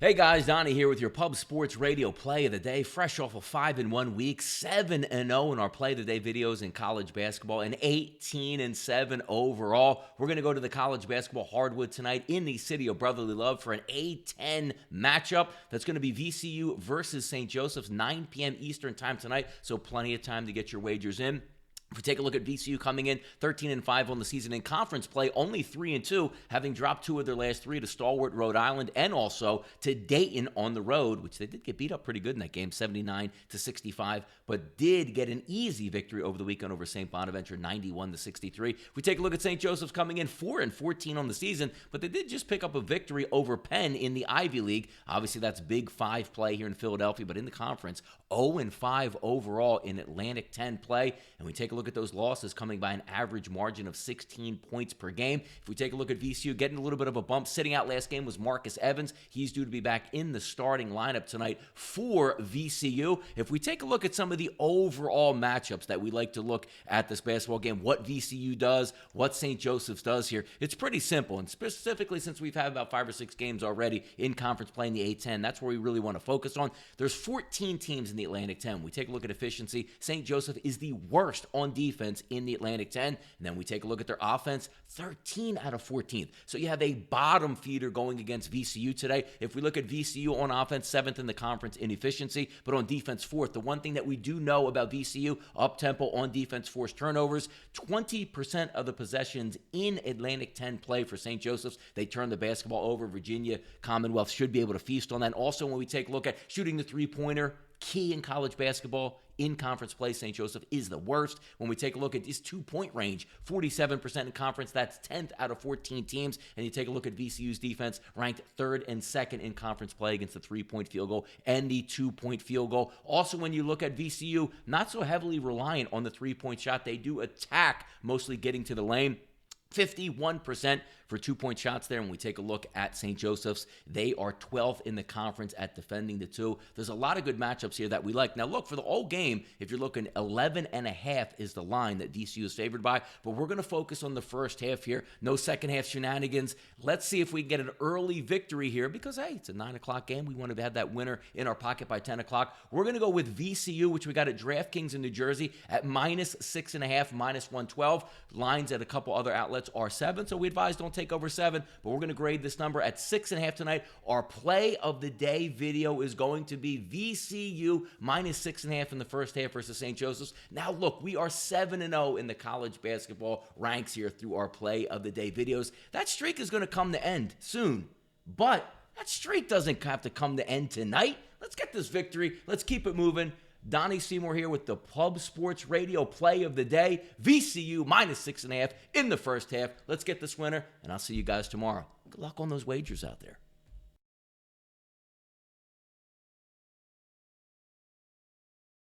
Hey guys, Donnie here with your Pub Sports Radio Play of the Day, fresh off a 5-1 week, 7-0 in our Play of the Day videos in college basketball, and 18-7 overall. We're going to go to the college basketball hardwood tonight in the city of brotherly love for an A-10 matchup. That's going to be VCU versus St. Joseph's, 9 p.m. Eastern time tonight, so plenty of time to get your wagers in. If we take a look at VCU coming in 13-5 on the season in conference play, only 3-2, having dropped 2 of their last 3 to stalwart Rhode Island and also to Dayton on the road, which they did get beat up pretty good in that game, 79-65, but did get an easy victory over the weekend over St. Bonaventure, 91-63. If we take a look at St. Joseph's coming in 4-14 on the season, but they did just pick up a victory over Penn in the Ivy League. Obviously, that's Big 5 play here in Philadelphia, but in the conference, 0-5 overall in Atlantic 10 play. And we take a look at those losses coming by an average margin of 16 points per game. If we take a look at VCU, getting a little bit of a bump. Sitting out last game was Marcus Evans. He's due to be back in the starting lineup tonight for VCU. If we take a look at some of the overall matchups that we like to look at this basketball game, what VCU does, what St. Joseph's does here, it's pretty simple. And specifically since we've had about 5 or 6 games already in conference play in the A-10, that's where we really want to focus on. There's 14 teams in the Atlantic 10. We take a look at efficiency. St. Joseph is the worst on defense in the Atlantic 10. And then we take a look at their offense, 13 out of 14th. So you have a bottom feeder going against VCU today. If we look at VCU on offense, 7th in the conference in efficiency, but on defense, 4th. The one thing that we do know about VCU, up-tempo on defense, forced turnovers, 20% of the possessions in Atlantic 10 play for St. Joseph's. They turn the basketball over. Virginia Commonwealth should be able to feast on that. Also, when we take a look at shooting the three-pointer, key in college basketball, in conference play, St. Joseph is the worst. When we take a look at this 2-point range, 47% in conference, that's 10th out of 14 teams. And you take a look at VCU's defense, ranked 3rd and 2nd in conference play against the 3-point field goal and the 2-point field goal. Also, when you look at VCU, not so heavily reliant on the 3-point shot. They do attack, mostly getting to the lane. 51% for 2-point shots there. When we take a look at St. Joseph's, they are 12th in the conference at defending the 2. There's a lot of good matchups here that we like. Now, look, for the whole game, if you're looking, 11.5 is the line that VCU is favored by, but we're going to focus on the first half here. No second half shenanigans. Let's see if we can get an early victory here because, hey, it's a 9 o'clock game. We want to have that winner in our pocket by 10 o'clock. We're going to go with VCU, which we got at DraftKings in New Jersey at -6.5, -112. Lines at a couple other outlets are 7, so we advise don't take over 7, but we're going to grade this number at 6.5 tonight. Our play of the day video is going to be VCU -6.5 in the first half versus St. Joseph's. Now, look, we are 7-0 in the college basketball ranks here through our play of the day videos. That streak is going to come to end soon, but that streak doesn't have to come to end tonight. Let's get this victory. Let's keep it moving. Donnie Seymour here with the Pub Sports Radio Play of the Day. VCU -6.5 in the first half. Let's get this winner, and I'll see you guys tomorrow. Good luck on those wagers out there.